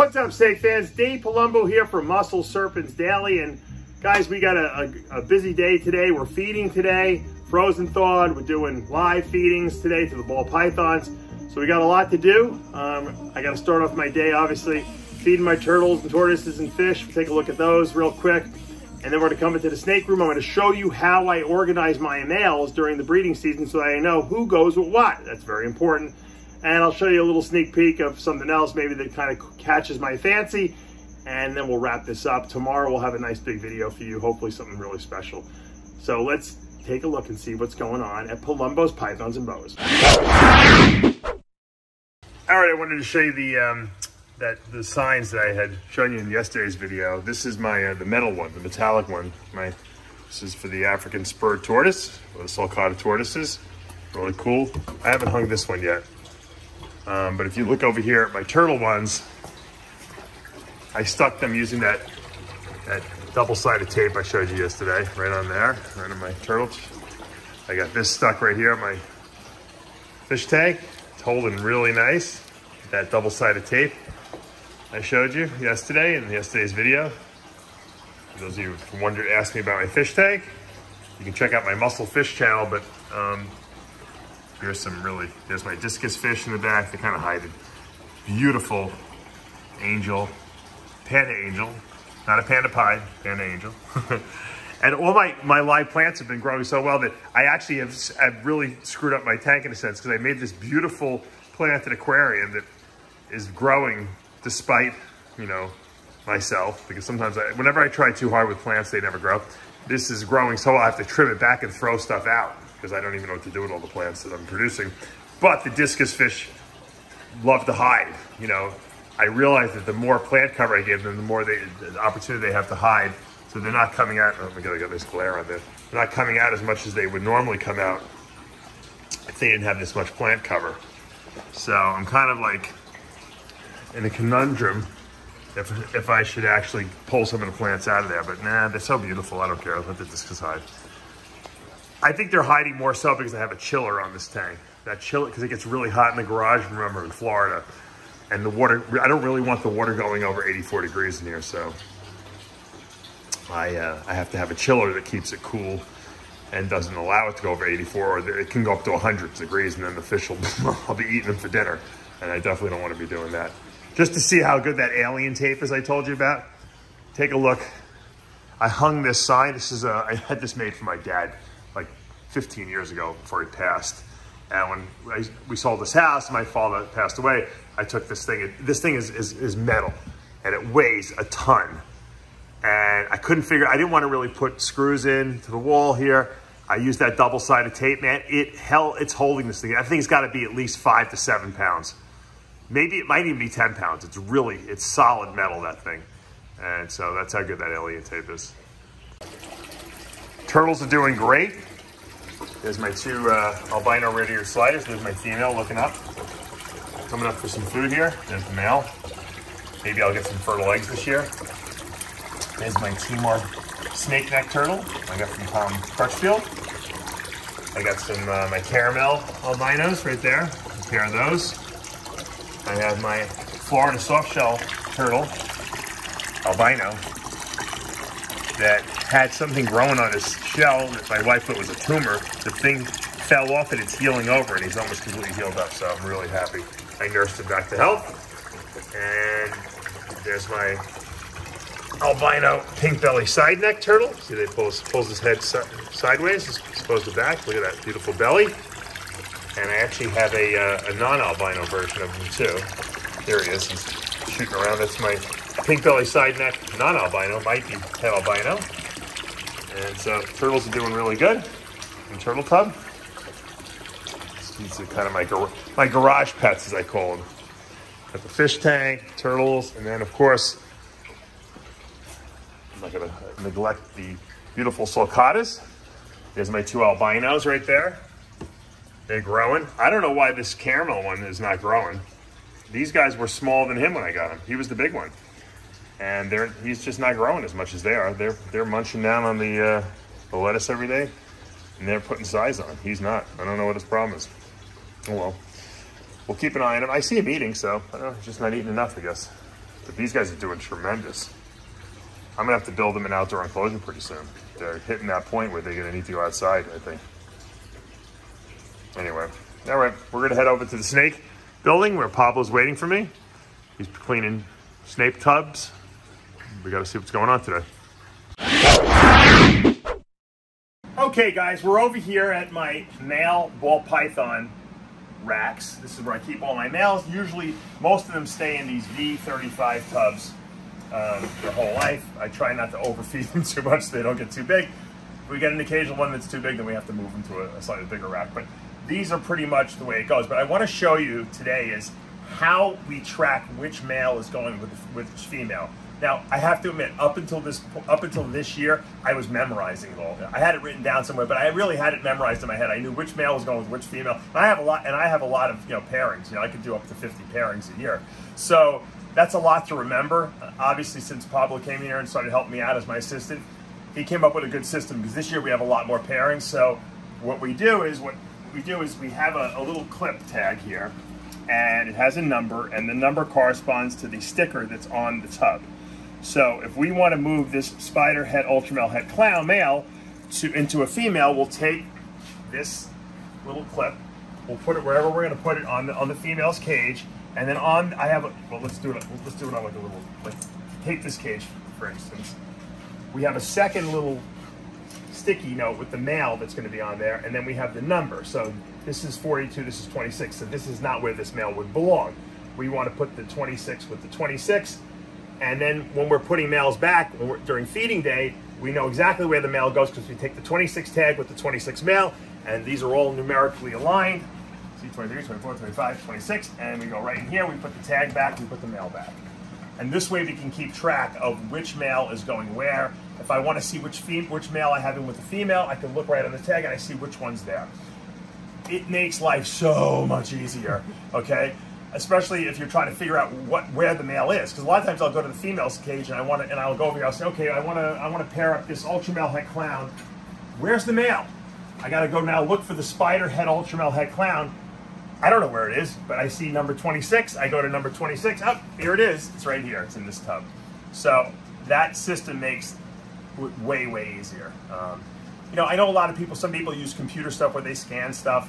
What's up, snake fans? Dave Palumbo here for Muscle Serpents Daily. And guys, we got a busy day today. We're feeding today, frozen thawed. We're doing live feedings today to the ball pythons. So we got a lot to do. I got to start off my day, obviously, feeding my turtles and tortoises and fish. We'll take a look at those real quick. And then we're gonna come into the snake room. I'm gonna show you how I organize my males during the breeding season so that I know who goes with what. That's very important. And I'll show you a little sneak peek of something else maybe that kind of catches my fancy. And then we'll wrap this up. Tomorrow we'll have a nice big video for you, hopefully something really special. So let's take a look and see what's going on at Palumbo's Pythons and Boas. All right, I wanted to show you the signs that I had shown you in yesterday's video. This is my the metal one, the metallic one. This is for the African spurred tortoise, or the sulcata tortoises. Really cool. I haven't hung this one yet. But if you look over here at my turtle ones, I stuck them using that double-sided tape I showed you yesterday, right on there, right on my turtles. I got this stuck right here on my fish tank. It's holding really nice. That double-sided tape I showed you yesterday in yesterday's video. For those of you who asked me about my fish tank, you can check out my Muscle Fish channel, but there's my discus fish in the back. They kind of hide it. Beautiful angel, panda angel, not a panda pie, panda angel. And all my live plants have been growing so well that I actually have really screwed up my tank in a sense, because I made this beautiful planted aquarium that is growing despite, myself, because sometimes whenever I try too hard with plants, they never grow. This is growing so I have to trim it back and throw stuff out, because I don't even know what to do with all the plants that I'm producing. But the discus fish love to hide. I realize that the more plant cover I give them, the more the opportunity they have to hide. So they're not coming out, oh my God, I got this glare on there. They're not coming out as much as they would normally come out if they didn't have this much plant cover. So I'm kind of like in a conundrum if I should actually pull some of the plants out of there, but nah, they're so beautiful, I don't care, I'll let the discus hide. I think they're hiding more so because I have a chiller on this tank. That chiller, because it gets really hot in the garage, remember, in Florida. And the water, I don't really want the water going over 84 degrees in here, so I have to have a chiller that keeps it cool and doesn't allow it to go over 84, or it can go up to 100 degrees, and then the fish I'll be eating them for dinner. And I definitely don't want to be doing that. Just to see how good that alien tape is I told you about, take a look. I hung this sign. I had this made for my dad like 15 years ago before he passed. And when we sold this house, my father passed away, I took this thing. This thing is metal, and it weighs a ton. And I couldn't figure, I didn't want to really put screws in to the wall here. I used that double-sided tape, man. It's holding this thing. I think it's got to be at least 5 to 7 pounds. Maybe it might even be 10 pounds. It's solid metal, that thing. And so that's how good that alien tape is. Turtles are doing great. There's my two albino red-eared sliders. There's my female looking up. Coming up for some food here. There's the male. Maybe I'll get some fertile eggs this year. There's my Timor snake neck turtle I got from Tom Crutchfield. I got some my caramel albinos right there. A pair of those. I have my Florida softshell turtle, albino, that had something growing on his shell that my wife thought was a tumor. The thing fell off and it's healing over, and he's almost completely healed up, so I'm really happy. I nursed him back to health. And there's my albino pink belly side neck turtle. See, they pulls his head sideways as opposed to back. Look at that beautiful belly. And I actually have a non-albino version of him too. There he is, he's shooting around. That's my pink belly side neck non-albino, might be albino. And so turtles are doing really good in turtle tub. These are kind of my garage pets, as I call them. Got the fish tank, turtles, and then of course, I'm not gonna neglect the beautiful sulcatas. There's my two albinos right there. They're growing. I don't know why this caramel one is not growing. These guys were smaller than him when I got him. He was the big one. And he's just not growing as much as they are. They're munching down on the lettuce every day, and they're putting size on. He's not. I don't know what his problem is. Oh well. We'll keep an eye on him. I see him eating, so I don't know, he's just not eating enough, I guess. But these guys are doing tremendous. I'm gonna have to build them an outdoor enclosure pretty soon. They're hitting that point where they're gonna need to go outside, I think. Anyway, all right, we're gonna head over to the snake building where Pablo's waiting for me. He's cleaning snake tubs. We gotta see what's going on today. Okay guys, we're over here at my male ball python racks. This is where I keep all my males. Usually, most of them stay in these V35 tubs their whole life. I try not to overfeed them too much so they don't get too big. If we get an occasional one that's too big, then we have to move them to a slightly bigger rack. But these are pretty much the way it goes. But I want to show you today is how we track which male is going with which female. Now, I have to admit, up until this year, I was memorizing it all. I had it written down somewhere, but I really had it memorized in my head. I knew which male was going with which female. And I have a lot of pairings. I could do up to 50 pairings a year. So that's a lot to remember. Obviously, since Pablo came here and started helping me out as my assistant, he came up with a good system because this year we have a lot more pairings. So what we do is we have a little clip tag here, and it has a number, and the number corresponds to the sticker that's on the tub. So if we want to move this spider head, ultra male head clown male into a female, we'll take this little clip, we'll put it wherever we're going to put it on the female's cage, and then let's do it on like a little, like take this cage for instance. We have a second little sticky note with the male that's going to be on there, and then we have the number. So this is 42, this is 26, so this is not where this male would belong. We want to put the 26 with the 26. And then when we're putting males back, during feeding day, we know exactly where the male goes because we take the 26 tag with the 26 male, and these are all numerically aligned. See, 23, 24, 25, 26, and we go right in here, we put the tag back, we put the male back. And this way we can keep track of which male is going where. If I want to see which male I have in with the female, I can look right on the tag and I see which one's there. It makes life so much easier, okay? Especially if you're trying to figure out where the male is, because a lot of times I'll go to the female's cage and I'll go over here. I'll say, okay, I want to pair up this ultra male head clown. Where's the male? I got to go now look for the spider head ultra male head clown. I don't know where it is, but I see number 26. I go to number 26. Oh, here it is. It's right here. It's in this tub. So that system makes it way easier. I know a lot of people. Some people use computer stuff where they scan stuff.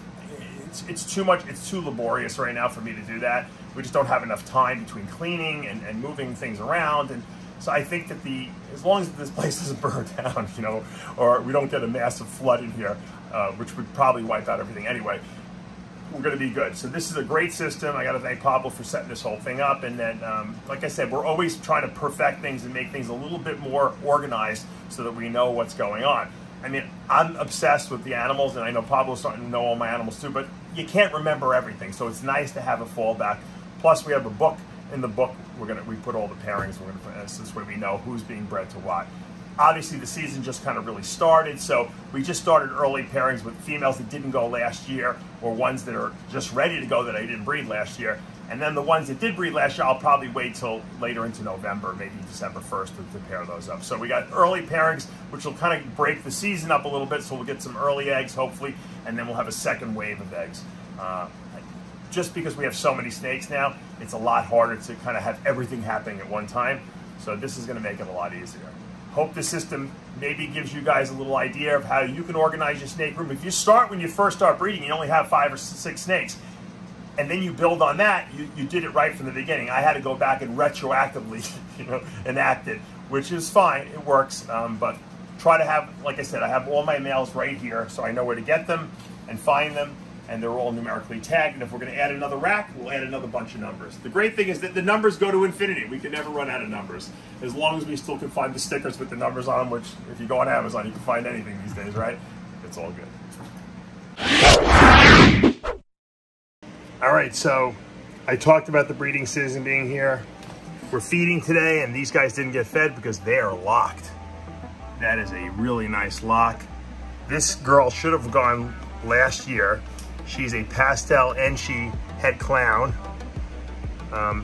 It's too much, it's too laborious right now for me to do that. We just don't have enough time between cleaning and moving things around. And so I think that as long as this place doesn't burn down, or we don't get a massive flood in here, which would probably wipe out everything anyway, we're gonna be good. So this is a great system. I gotta thank Pablo for setting this whole thing up. And then, like I said, we're always trying to perfect things and make things a little bit more organized so that we know what's going on. I mean, I'm obsessed with the animals, and I know Pablo's starting to know all my animals too, but you can't remember everything, so it's nice to have a fallback. Plus, we have a book. In the book, we put all the pairings. This way we know who's being bred to what. Obviously, the season just kind of really started, so we just started early pairings with females that didn't go last year, or ones that are just ready to go that I didn't breed last year. And then the ones that did breed last year, I'll probably wait till later into November, maybe December 1st to pair those up. So we got early pairings, which will kind of break the season up a little bit, so we'll get some early eggs, hopefully, and then we'll have a second wave of eggs. Just because we have so many snakes now, it's a lot harder to kind of have everything happening at one time. So this is going to make it a lot easier. Hope the system maybe gives you guys a little idea of how you can organize your snake room. If you start when you first start breeding, you only have 5 or 6 snakes. And then you build on that, you did it right from the beginning. I had to go back and retroactively, enact it, which is fine, it works. But try to have, like I said, I have all my males right here, so I know where to get them and find them, and they're all numerically tagged. And if we're gonna add another rack, we'll add another bunch of numbers. The great thing is that the numbers go to infinity. We can never run out of numbers, as long as we still can find the stickers with the numbers on them, which if you go on Amazon, you can find anything these days, right? It's all good. All right, so I talked about the breeding season being here. We're feeding today, and these guys didn't get fed because they are locked. That is a really nice lock. This girl should have gone last year. She's a pastel Enchi head clown.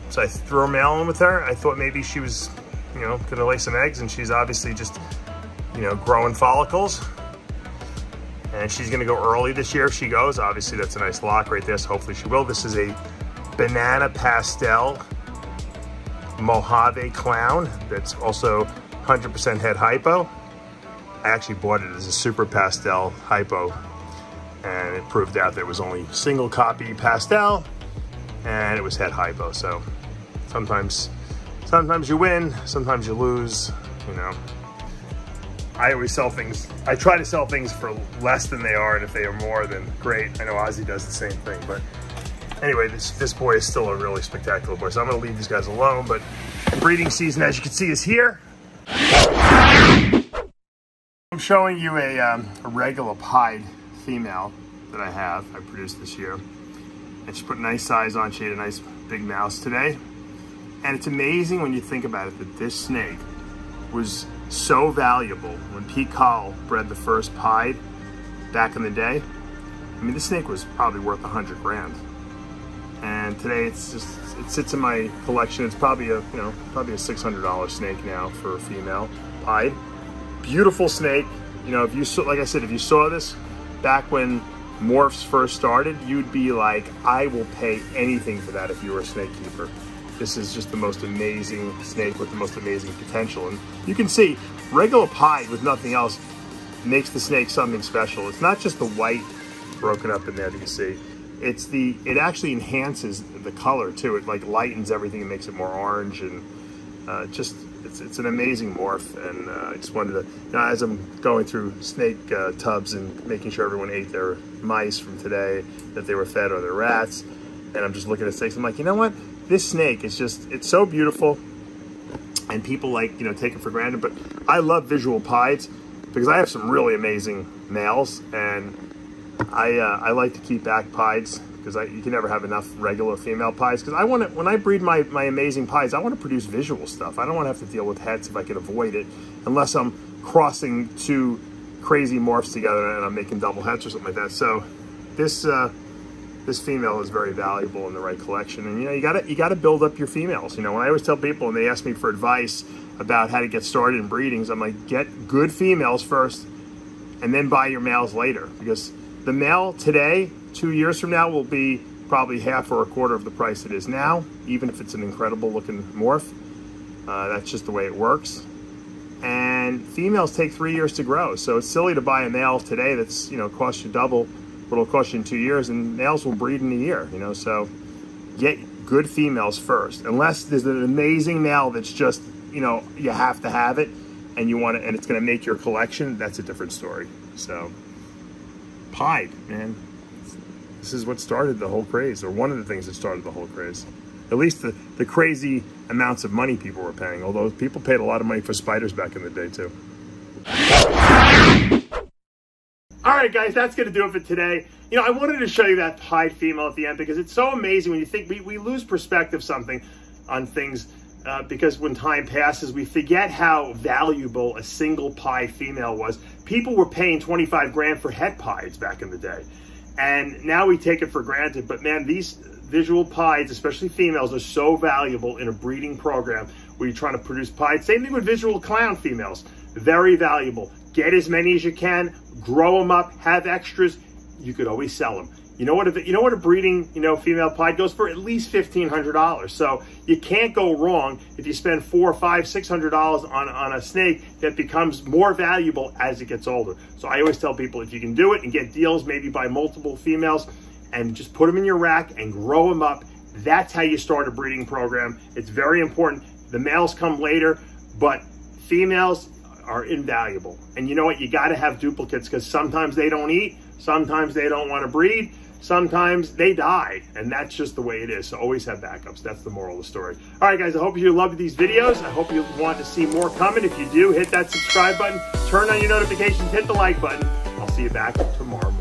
So I threw a male in with her. I thought maybe she was, gonna lay some eggs, and she's obviously just, growing follicles. And she's gonna go early this year if she goes. Obviously that's a nice lock right there, so hopefully she will. This is a banana pastel Mojave clown that's also 100% head hypo. I actually bought it as a super pastel hypo, and it proved out that it was only single copy pastel and it was head hypo. So sometimes you win, sometimes you lose, you know. I always sell things, I try to sell things for less than they are, and if they are more, then great. I know Ozzy does the same thing, but anyway, this boy is still a really spectacular boy, so I'm gonna leave these guys alone, but breeding season, as you can see, is here. I'm showing you a regular pied female that I produced this year. And she put a nice size on, she had a nice big mouse today. And it's amazing when you think about it that this snake was so valuable when Pete Call bred the first pied back in the day. I mean, this snake was probably worth 100 grand. And today it sits in my collection. It's probably a $600 snake now for a female pied. Beautiful snake. You know, if you saw, like I said, if you saw this back when morphs first started, you'd be like, I will pay anything for that if you were a snake keeper. This is just the most amazing snake with the most amazing potential. And you can see, regular pied with nothing else makes the snake something special. It's not just the white broken up in there that you see. It actually enhances the color too. It like lightens everything and makes it more orange, and it's an amazing morph. And I just wanted to, you know, as I'm going through snake tubs and making sure everyone ate their mice from today, that they were fed, or their rats, and I'm just looking at snakes, I'm like, you know what? This snake is it's so beautiful, and people like, you know, take it for granted, but I love visual pieds because I have some really amazing males, and I like to keep back pieds because you can never have enough regular female pieds, because I want to, when I breed my amazing pieds, I want to produce visual stuff. I don't want to have to deal with hets if I can avoid it, unless I'm crossing two crazy morphs together and I'm making double hets or something like that. So this female is very valuable in the right collection, and you know, you gotta build up your females. You know, when I always tell people, and they ask me for advice about how to get started in breedings, I'm like, get good females first, and then buy your males later, because the male today, 2 years from now, will be probably half or a quarter of the price it is now, even if it's an incredible looking morph. That's just the way it works. And females take 3 years to grow, so it's silly to buy a male today that's, you know, cost you double what it'll cost you in 2 years, and males will breed in a year, you know. So get good females first, unless there's an amazing male that's just, you know, you have to have it, and you want it, and it's going to make your collection. That's a different story. So pied, man, this is what started the whole craze, or one of the things that started the whole craze. At least the crazy amounts of money people were paying, although people paid a lot of money for spiders back in the day too. All right, guys, that's going to do it for today. You know, I wanted to show you that pied female at the end because it's so amazing when you think we lose perspective on things because when time passes, we forget how valuable a single pied female was. People were paying 25 grand for het pieds back in the day, and now we take it for granted. But man, these visual pieds, especially females, are so valuable in a breeding program where you're trying to produce pieds. Same thing with visual clown females, very valuable. Get as many as you can, grow them up, have extras. You could always sell them. You know what a breeding, you know, female pied goes for? At least $1,500. So you can't go wrong if you spend $400, $500, $600 on a snake that becomes more valuable as it gets older. So I always tell people, if you can do it and get deals, maybe buy multiple females and just put them in your rack and grow them up. That's how you start a breeding program. It's very important. The males come later, but females are invaluable. And you know what? You got to have duplicates, because sometimes they don't eat, sometimes they don't want to breed, sometimes they die, and that's just the way it is. So always have backups. That's the moral of the story. All right, guys, I hope you loved these videos. I hope you want to see more coming. If you do, hit that subscribe button, turn on your notifications, hit the like button. I'll see you back tomorrow morning.